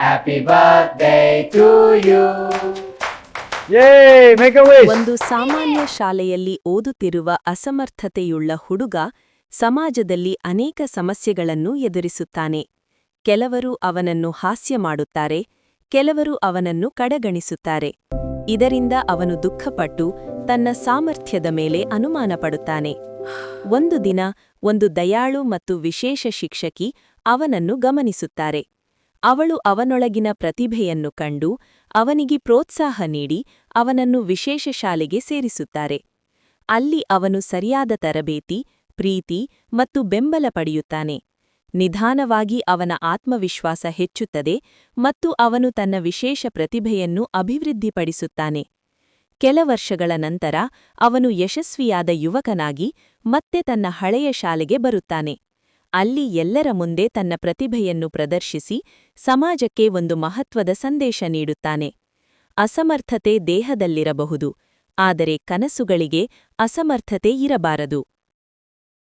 Happy birthday to you. Yay! Make a wish! ಒಂದು ಸಾಮಾನ್ಯ ಶಾಲೆಯಲ್ಲಿ ಓದುತ್ತಿರುವ ಅಸಮರ್ಥತೆಯುಳ್ಳ ಹುಡುಗ ಸಮಾಜದಲ್ಲಿ ಅನೇಕ ಸಮಸ್ಯೆಗಳನ್ನು ಎದುರಿಸುತ್ತಾನೆ. ಕೆಲವರು ಅವನನ್ನು ಹಾಸ್ಯ ಮಾಡುತ್ತಾರೆ, ಕೆಲವರು ಅವನನ್ನು ಕಡೆಗಣಿಸುತ್ತಾರೆ. ಇದರಿಂದ ಅವನು ದುಃಖಪಟ್ಟು ತನ್ನ ಸಾಮರ್ಥ್ಯದ ಮೇಲೆ ಅನುಮಾನ ಪಡುತ್ತಾನೆ. ಒಂದು ದಿನ ಒಂದು ದಯಾಳು ಮತ್ತು ವಿಶೇಷ ಶಿಕ್ಷಕಿ ಅವನನ್ನು ಗಮನಿಸುತ್ತಾರೆ. ಅವಳು ಅವನೊಳಗಿನ ಪ್ರತಿಭೆಯನ್ನು ಕಂಡು ಅವನಿಗೆ ಪ್ರೋತ್ಸಾಹ ನೀಡಿ ಅವನನ್ನು ವಿಶೇಷ ಶಾಲೆಗೆ ಸೇರಿಸುತ್ತಾರೆ. ಅಲ್ಲಿ ಅವನು ಸರಿಯಾದ ತರಬೇತಿ, ಪ್ರೀತಿ ಮತ್ತು ಬೆಂಬಲ ಪಡೆಯುತ್ತಾನೆ. ನಿಧಾನವಾಗಿ ಅವನ ಆತ್ಮವಿಶ್ವಾಸ ಹೆಚ್ಚುತ್ತದೆ ಮತ್ತು ಅವನು ತನ್ನ ವಿಶೇಷ ಪ್ರತಿಭೆಯನ್ನು ಅಭಿವೃದ್ಧಿಪಡಿಸುತ್ತಾನೆ. ಕೆಲ ವರ್ಷಗಳ ನಂತರ ಅವನು ಯಶಸ್ವಿಯಾದ ಯುವಕನಾಗಿ ಮತ್ತೆ ತನ್ನ ಹಳೆಯ ಶಾಲೆಗೆ ಬರುತ್ತಾನೆ. ಅಲ್ಲಿ ಎಲ್ಲರ ಮುಂದೆ ತನ್ನ ಪ್ರತಿಭೆಯನ್ನು ಪ್ರದರ್ಶಿಸಿ ಸಮಾಜಕ್ಕೆ ಒಂದು ಮಹತ್ವದ ಸಂದೇಶ ನೀಡುತ್ತಾನೆ. ಅಸಮರ್ಥತೆ ದೇಹದಲ್ಲಿರಬಹುದು, ಆದರೆ ಕನಸುಗಳಿಗೆ ಅಸಮರ್ಥತೆ ಇರಬಾರದು.